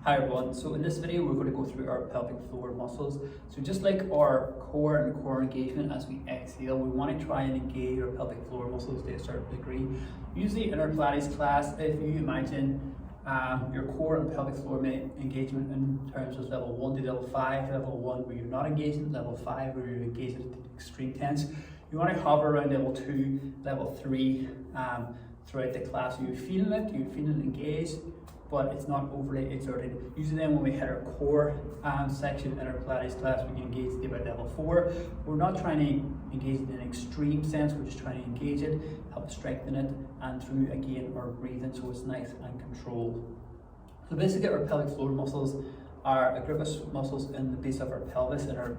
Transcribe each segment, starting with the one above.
Hi everyone, so in this video we're going to go through our pelvic floor muscles. So just like our core and core engagement, as we exhale, we want to try and engage our pelvic floor muscles to a certain degree. Usually in our Pilates class, if you imagine your core and pelvic floor engagement in terms of level 1 to level 5, level 1 where you're not engaging, level 5 where you're engaging at extreme tense, you want to hover around level 2, level 3 throughout the class. So you're feeling engaged, but it's not overly exerted. Usually then when we hit our core section in our Pilates class, we can engage to about level 4. We're not trying to engage it in an extreme sense, we're just trying to engage it, help strengthen it, and through, again, our breathing, so it's nice and controlled. So basically our pelvic floor muscles are a group of muscles in the base of our pelvis, in our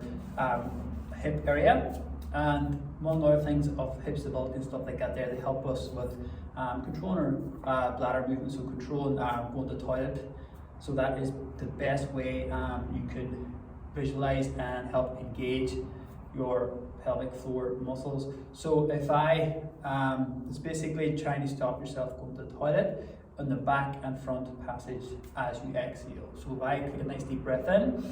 hip area. And among other things of hip stability and stuff like that there, they help us with controlling our bladder movement, so controlling going to the toilet. So that is the best way you can visualize and help engage your pelvic floor muscles. So if it's basically trying to stop yourself going to the toilet on the back and front passage as you exhale. So if I take a nice deep breath in,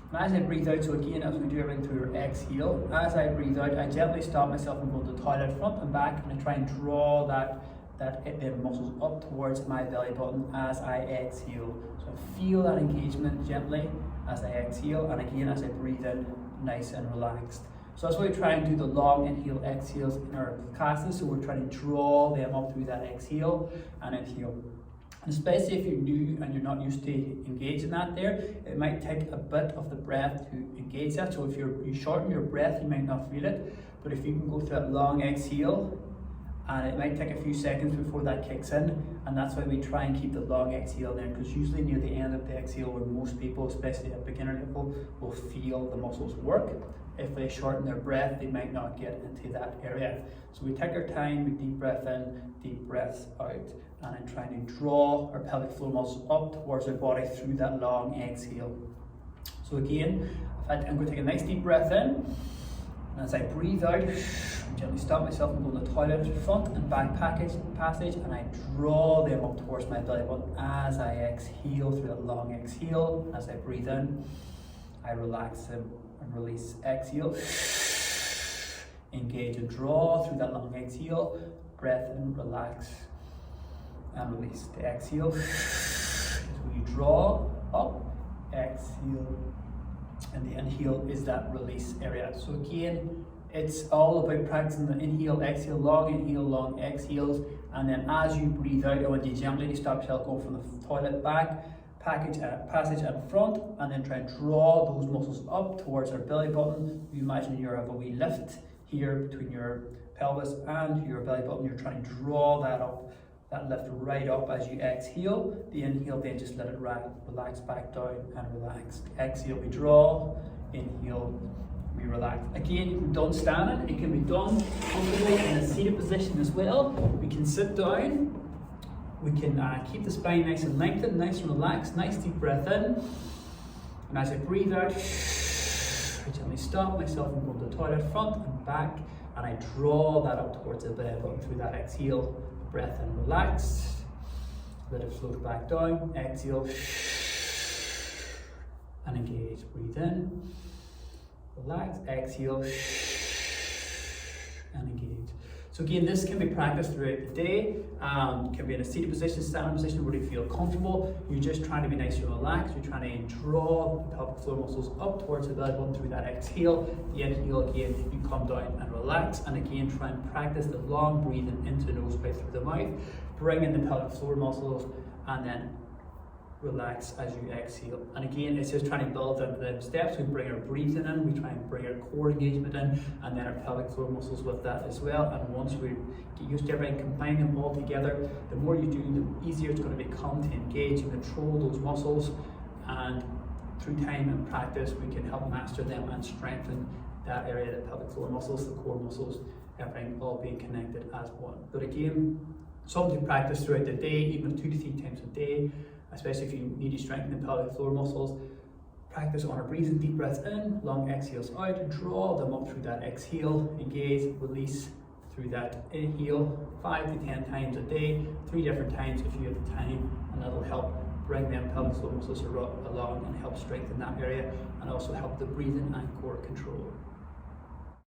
and as I breathe out, so again, as we do everything through our exhale, as I breathe out, I gently stop myself from going to the toilet front and back, and I try and draw them muscles up towards my belly button as I exhale. So I feel that engagement gently as I exhale, and again, as I breathe in, nice and relaxed. So that's why we try and do the long inhale exhales in our classes. So we're trying to draw them up through that exhale and inhale. Especially if you're new and you're not used to engaging that there, it might take a bit of the breath to engage that. So if you shorten your breath, you might not feel it, but if you can go through that long exhale, and it might take a few seconds before that kicks in, and that's why we try and keep the long exhale there, because usually near the end of the exhale, where most people, especially at beginner level, will feel the muscles work. If they shorten their breath, they might not get into that area. So we take our time, we deep breath in, deep breath out, and I'm trying to draw our pelvic floor muscles up towards our body through that long exhale. So again, I'm going to take a nice deep breath in, and as I breathe out, I gently stop myself from going to the toilet, front and back passage, and I draw them up towards my belly button as I exhale through that long exhale. As I breathe in, I relax them and release. Exhale, engage and draw through that long exhale. Breath in, relax and release. The exhale, as we draw up, exhale, and the inhale is that release area. So again, it's all about practicing the inhale, exhale, long exhales, and then as you breathe out, I want you gently to stop yourself going from the toilet back, passage and front, and then try and draw those muscles up towards our belly button. You imagine you have a wee lift here between your pelvis and your belly button. You're trying to draw that up, that lift right up as you exhale. The inhale, then just let it relax back down and relax. Exhale, we draw. Inhale, we relax. Again, you can be done standing. It can be done comfortably in a seated position as well. We can sit down. We can keep the spine nice and lengthened, nice and relaxed. Nice deep breath in. And as I breathe out, I gently stop myself from going to the toilet front and back, and I draw that up towards the belly button through that exhale. Breath in, relax. Let it float back down. Exhale and engage. Breathe in, relax, exhale and engage. So again, this can be practiced throughout the day. Can be in a seated position, standing position where you feel comfortable. You're just trying to be nice and relaxed. You're trying to draw the pelvic floor muscles up towards the belly button through that exhale. The inhale, again, you come down and relax. And again, try and practice the long breathing into the nose, breath through the mouth. Bring in the pelvic floor muscles, and then relax as you exhale. And again, it's just trying to build up the steps. We bring our breathing in, we try and bring our core engagement in, and then our pelvic floor muscles with that as well. And once we get used to everything, combine them all together, the more you do, the easier it's going to become to engage and control those muscles. And through time and practice, we can help master them and strengthen that area, the pelvic floor muscles, the core muscles, everything all being connected as one. But again, something to practice throughout the day, even 2 to 3 times a day. Especially if you need to strengthen the pelvic floor muscles. Practice on our breathing, deep breaths in, long exhales out, draw them up through that exhale, engage, release through that inhale 5 to 10 times a day, 3 different times if you have the time, and that'll help bring them pelvic floor muscles along and help strengthen that area, and also help the breathing and core control.